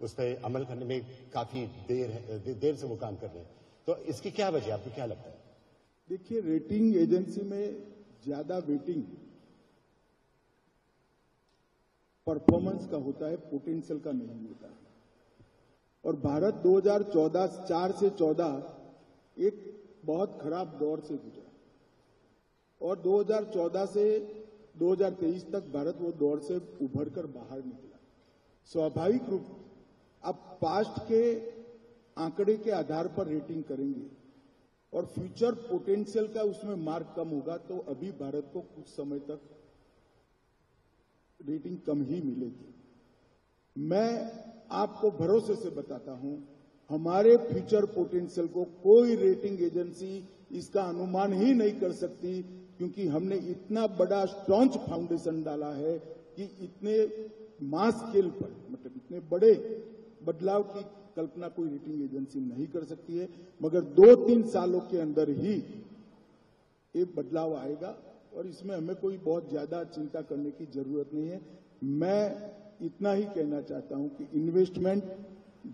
उस पर अमल करने में काफी देर से वो काम कर रहे हैं। तो इसकी क्या वजह, आपको क्या लगता है? देखिए, रेटिंग एजेंसी में ज्यादा वेटिंग परफॉर्मेंस का होता है, पोटेंशियल का नहीं होता है। और भारत 2014 से 14 एक बहुत खराब दौर से गुजरा और 2014 से 2023 तक भारत वो दौर से उभरकर बाहर निकला। स्वाभाविक रूप अब पास्ट के आंकड़े के आधार पर रेटिंग करेंगे और फ्यूचर पोटेंशियल का उसमें मार्क कम होगा, तो अभी भारत को कुछ समय तक रेटिंग कम ही मिलेगी। मैं आपको भरोसे से बताता हूं, हमारे फ्यूचर पोटेंशियल को कोई रेटिंग एजेंसी इसका अनुमान ही नहीं कर सकती, क्योंकि हमने इतना बड़ा स्ट्रॉन्ग फाउंडेशन डाला है कि इतने मास स्केल पर, मतलब इतने बड़े बदलाव की कल्पना कोई रेटिंग एजेंसी नहीं कर सकती है। मगर 2-3 सालों के अंदर ही ये बदलाव आएगा और इसमें हमें कोई बहुत ज्यादा चिंता करने की जरूरत नहीं है। मैं इतना ही कहना चाहता हूं कि इन्वेस्टमेंट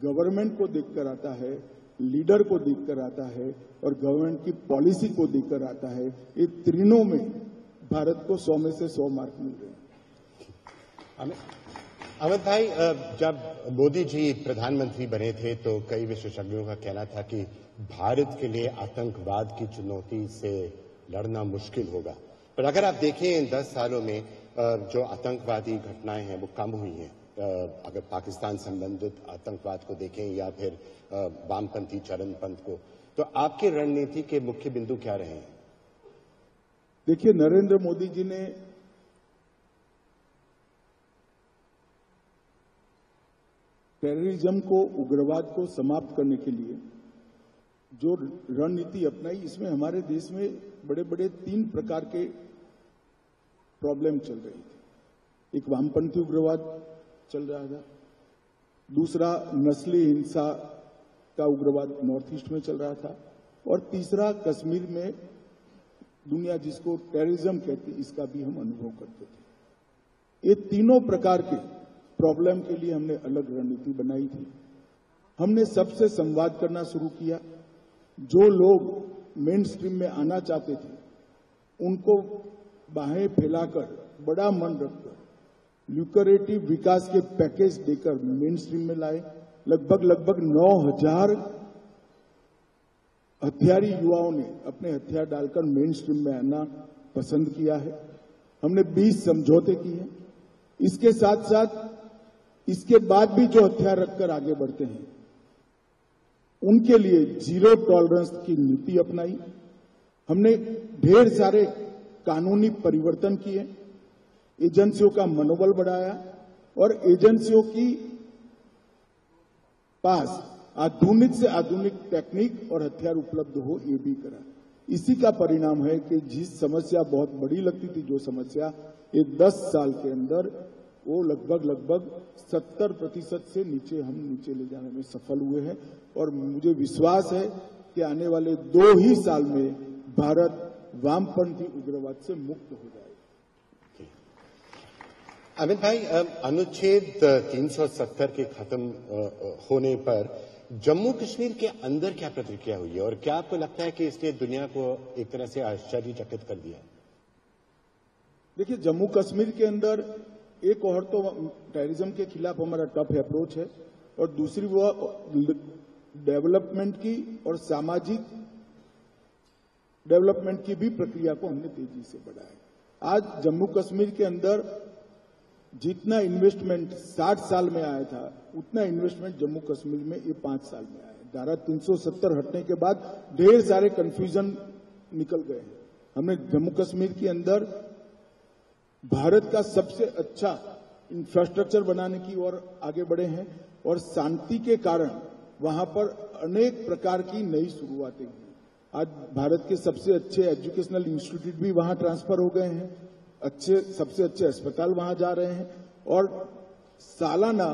गवर्नमेंट को देखकर आता है, लीडर को देखकर आता है और गवर्नमेंट की पॉलिसी को देखकर आता है। ये तीनों में भारत को 100 में से 100 मार्क मिल रहे हैं। अमित भाई, जब मोदी जी प्रधानमंत्री बने थे तो कई विशेषज्ञों का कहना था कि भारत के लिए आतंकवाद की चुनौती से लड़ना मुश्किल होगा, पर अगर आप देखें इन 10 सालों में जो आतंकवादी घटनाएं हैं वो कम हुई हैं। अगर पाकिस्तान संबंधित आतंकवाद को देखें या फिर वामपंथी चरमपंथ को, तो आपकी रणनीति के मुख्य बिंदु क्या रहे हैं? देखिए, नरेंद्र मोदी जी ने टेररिज्म को, उग्रवाद को समाप्त करने के लिए जो रणनीति अपनाई, इसमें हमारे देश में बड़े बड़े 3 प्रकार के प्रॉब्लम चल रही थी। एक वामपंथी उग्रवाद चल रहा था, दूसरा नस्ली हिंसा का उग्रवाद नॉर्थ ईस्ट में चल रहा था और तीसरा कश्मीर में दुनिया जिसको टेररिज्म कहती है, इसका भी हम अनुभव करते थे। ये तीनों प्रकार के प्रॉब्लम के लिए हमने अलग रणनीति बनाई थी। हमने सबसे संवाद करना शुरू किया। जो लोग मेन स्ट्रीम में आना चाहते थे उनको बाहें फैलाकर, बड़ा मन रखकर, ल्यूकरेटिव विकास के पैकेज देकर मेन स्ट्रीम में लाए। लगभग 9,000 हथियारी युवाओं ने अपने हथियार डालकर मेन स्ट्रीम में आना पसंद किया है। हमने 20 समझौते किए। इसके साथ साथ इसके बाद भी जो हथियार रखकर आगे बढ़ते हैं उनके लिए जीरो टॉलरेंस की नीति अपनाई। हमने ढेर सारे कानूनी परिवर्तन किए, एजेंसियों का मनोबल बढ़ाया और एजेंसियों की पास आधुनिक से आधुनिक टेक्निक और हथियार उपलब्ध हो, ये भी करा। इसी का परिणाम है कि जिस समस्या बहुत बड़ी लगती थी, जो समस्या ये 10 साल के अंदर, वो लगभग 70% से हम नीचे ले जाने में सफल हुए हैं। और मुझे विश्वास है कि आने वाले 2 ही साल में भारत वामपंथी उग्रवाद से मुक्त हो जाएगा। अमित भाई, अनुच्छेद 370 के खत्म होने पर जम्मू कश्मीर के अंदर क्या प्रतिक्रिया हुई है और क्या आपको लगता है कि इसने दुनिया को एक तरह से आश्चर्यचकित कर दिया? देखिए, जम्मू कश्मीर के अंदर एक और तो टेररिज्म के खिलाफ हमारा टफ अप्रोच है और दूसरी वो डेवलपमेंट की और सामाजिक डेवलपमेंट की भी प्रक्रिया को हमने तेजी से बढ़ाया। आज जम्मू कश्मीर के अंदर जितना इन्वेस्टमेंट 60 साल में आया था, उतना इन्वेस्टमेंट जम्मू कश्मीर में ये 5 साल में आया। धारा 370 हटने के बाद ढेर सारे कंफ्यूजन निकल गए हैं। हमने जम्मू कश्मीर के अंदर भारत का सबसे अच्छा इंफ्रास्ट्रक्चर बनाने की ओर आगे बढ़े हैं और शांति के कारण वहां पर अनेक प्रकार की नई शुरुआतें हुई। आज भारत के सबसे अच्छे एजुकेशनल इंस्टीट्यूट भी वहां ट्रांसफर हो गए हैं, सबसे अच्छे अस्पताल वहां जा रहे हैं और सालाना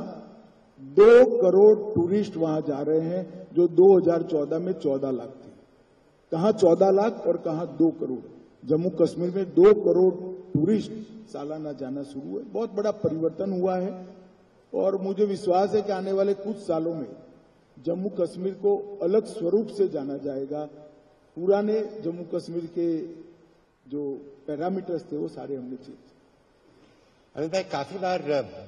2 करोड़ टूरिस्ट वहां जा रहे हैं, जो 2014 में 14 लाख थे। कहां 14 लाख और कहां 2 करोड़। जम्मू कश्मीर में 2 करोड़ टूरिस्ट सालाना जाना शुरू है। बहुत बड़ा परिवर्तन हुआ है और मुझे विश्वास है कि आने वाले कुछ सालों में जम्मू कश्मीर को अलग स्वरूप से जाना जाएगा। पुराने जम्मू कश्मीर के जो पैरामीटर्स थे वो सारे हमने चेंज। अमित भाई, काफी बार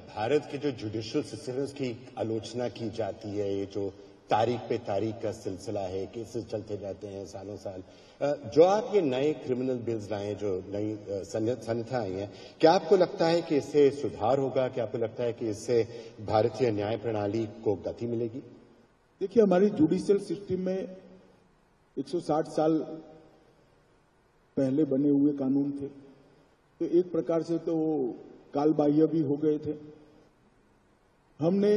भारत के जो जुडिशियल सिस्टम है उसकी आलोचना की जाती है। ये जो तारीख पे तारीख का सिलसिला है, केसेस चलते जाते हैं सालों साल। जो आप ये नए क्रिमिनल बिल्स लाए, जो नई संहिता आई है, क्या आपको लगता है कि इससे सुधार होगा? क्या आपको लगता है कि इससे भारतीय न्याय प्रणाली को गति मिलेगी? देखिए, हमारी जुडिशियल सिस्टम में 160 साल पहले बने हुए कानून थे, तो एक प्रकार से तो वो कालबाह्य भी हो गए थे। हमने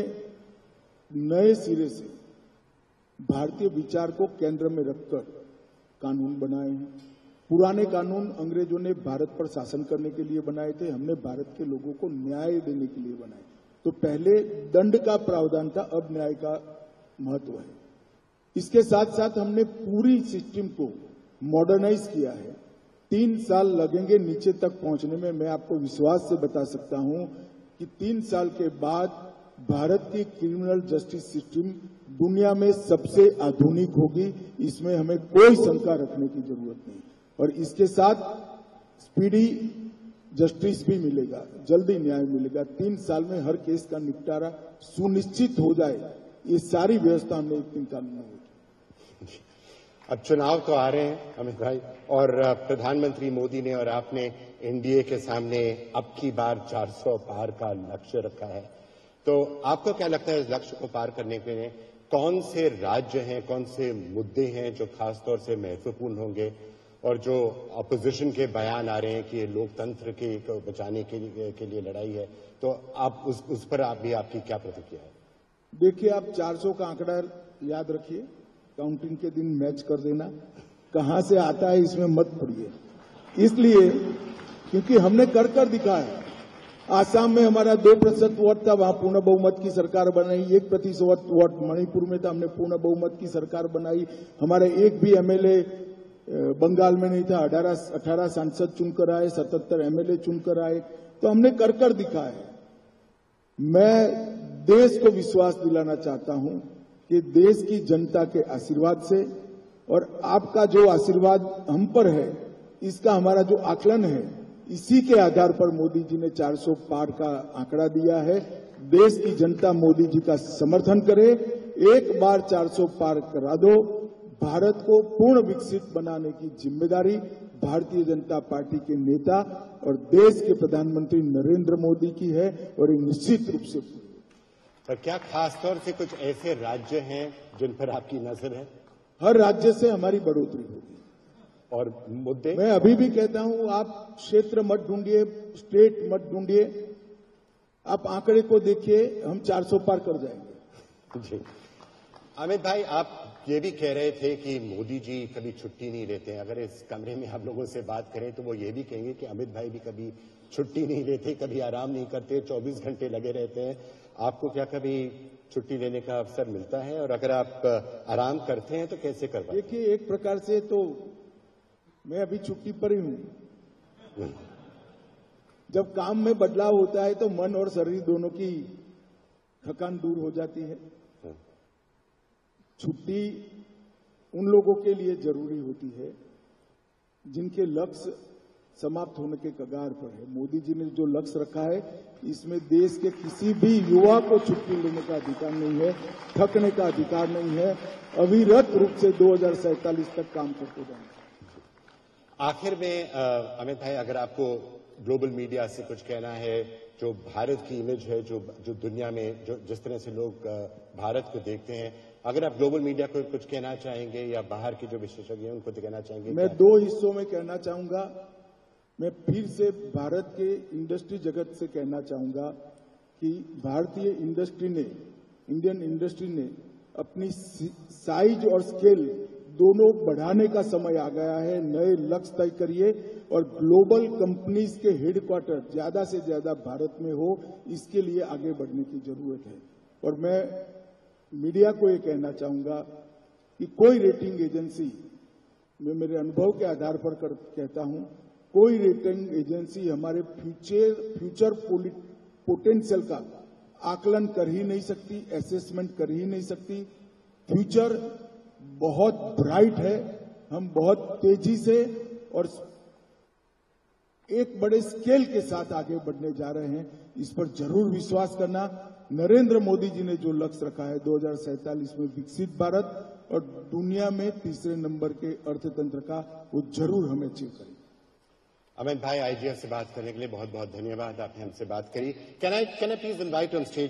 नए सिरे से भारतीय विचार को केंद्र में रखकर कानून बनाए हैं। पुराने कानून अंग्रेजों ने भारत पर शासन करने के लिए बनाए थे, हमने भारत के लोगों को न्याय देने के लिए बनाए। तो पहले दंड का प्रावधान था, अब न्याय का महत्व है। इसके साथ साथ हमने पूरी सिस्टम को मॉडर्नाइज किया है। 3 साल लगेंगे नीचे तक पहुंचने में। मैं आपको विश्वास से बता सकता हूं कि 3 साल के बाद भारत की क्रिमिनल जस्टिस सिस्टम दुनिया में सबसे आधुनिक होगी। इसमें हमें कोई शंका रखने की जरूरत नहीं। और इसके साथ स्पीडी जस्टिस भी मिलेगा, जल्दी न्याय मिलेगा। 3 साल में हर केस का निपटारा सुनिश्चित हो जाए, ये सारी व्यवस्था हमने 3 साल में होगी। अब चुनाव तो आ रहे हैं अमित भाई, और प्रधानमंत्री मोदी ने और आपने एनडीए के सामने अब की बार 400 पार का लक्ष्य रखा है। तो आपको क्या लगता है इस लक्ष्य को पार करने के लिए कौन से राज्य हैं, कौन से मुद्दे हैं जो खासतौर से महत्वपूर्ण होंगे? और जो अपोजिशन के बयान आ रहे हैं कि ये लोकतंत्र को बचाने के लिए लड़ाई है, तो आप उस पर भी आपकी क्या प्रतिक्रिया है? देखिए, आप 400 का आंकड़ा याद रखिए, काउंटिंग के दिन मैच कर देना। कहां से आता है इसमें मत पड़िए, इसलिए क्योंकि हमने कर दिखाया। आसाम में हमारा 2% वोट था, वहां पूर्ण बहुमत की सरकार बनाई। 1% वोट मणिपुर में था, हमने पूर्ण बहुमत की सरकार बनाई। हमारे एक भी एमएलए बंगाल में नहीं था, 18 सांसद चुनकर आए, 77 एमएलए चुनकर आए। तो हमने कर दिखाया। मैं देश को विश्वास दिलाना चाहता हूं कि देश की जनता के आशीर्वाद से और आपका जो आशीर्वाद हम पर है, इसका हमारा जो आकलन है, इसी के आधार पर मोदी जी ने 400 पार का आंकड़ा दिया है। देश की जनता मोदी जी का समर्थन करे, एक बार 400 पार करा दो। भारत को पूर्ण विकसित बनाने की जिम्मेदारी भारतीय जनता पार्टी के नेता और देश के प्रधानमंत्री नरेंद्र मोदी की है, और ये निश्चित रूप से। पर क्या खासतौर से कुछ ऐसे राज्य हैं जिन पर आपकी नजर है? हर राज्य से हमारी बढ़ोतरी होगी। और मुद्दे? मैं अभी भी कहता हूं, आप क्षेत्र मत ढूंढिए, स्टेट मत ढूंढिए, आप आंकड़े को देखिए, हम 400 पार कर जाएंगे। जी अमित भाई, आप ये भी कह रहे थे कि मोदी जी कभी छुट्टी नहीं लेते हैं। अगर इस कमरे में आप लोगों से बात करें तो वो ये भी कहेंगे कि अमित भाई भी कभी छुट्टी नहीं लेते, कभी आराम नहीं करते, 24 घंटे लगे रहते हैं। आपको क्या कभी छुट्टी लेने का अवसर मिलता है? और अगर आप आराम करते हैं तो कैसे कर पाते हैं? देखिए, एक प्रकार से तो मैं अभी छुट्टी पर ही हूं। जब काम में बदलाव होता है तो मन और शरीर दोनों की थकान दूर हो जाती है। छुट्टी उन लोगों के लिए जरूरी होती है जिनके लक्ष्य समाप्त होने के कगार पर है। मोदी जी ने जो लक्ष्य रखा है, इसमें देश के किसी भी युवा को छुट्टी लेने का अधिकार नहीं है, थकने का अधिकार नहीं है। अविरत रूप से 2047 तक काम करते जाएंगे। आखिर में अमित भाई, अगर आपको ग्लोबल मीडिया से कुछ कहना है, जो भारत की इमेज है, जो दुनिया में जिस तरह से लोग भारत को देखते हैं, अगर आप ग्लोबल मीडिया को कुछ कहना चाहेंगे या बाहर के जो विशेषज्ञ हैं उनको कहना चाहेंगे? मैं 2 हिस्सों में कहना चाहूंगा। मैं फिर से भारत के इंडस्ट्री जगत से कहना चाहूंगा कि भारतीय इंडस्ट्री ने, इंडियन इंडस्ट्री ने अपनी साइज और स्केल दोनों बढ़ाने का समय आ गया है। नए लक्ष्य तय करिए और ग्लोबल कंपनीज के हेडक्वार्टर ज्यादा से ज्यादा भारत में हो, इसके लिए आगे बढ़ने की जरूरत है। और मैं मीडिया को ये कहना चाहूंगा कि कोई रेटिंग एजेंसी, मैं मेरे अनुभव के आधार पर कहता हूं, कोई रेटिंग एजेंसी हमारे फ्यूचर पोटेंशियल का आकलन कर ही नहीं सकती, असेसमेंट कर ही नहीं सकती। फ्यूचर बहुत ब्राइट है। हम बहुत तेजी से और एक बड़े स्केल के साथ आगे बढ़ने जा रहे हैं। इस पर जरूर विश्वास करना। नरेंद्र मोदी जी ने जो लक्ष्य रखा है 2047 में विकसित भारत और दुनिया में तीसरे नंबर के अर्थतंत्र का, वो जरूर हमें अचीव करेंगे। अमित भाई, आईजीएफ से बात करने के लिए बहुत बहुत धन्यवाद। आपने हमसे बात करी। Can I please invite on stage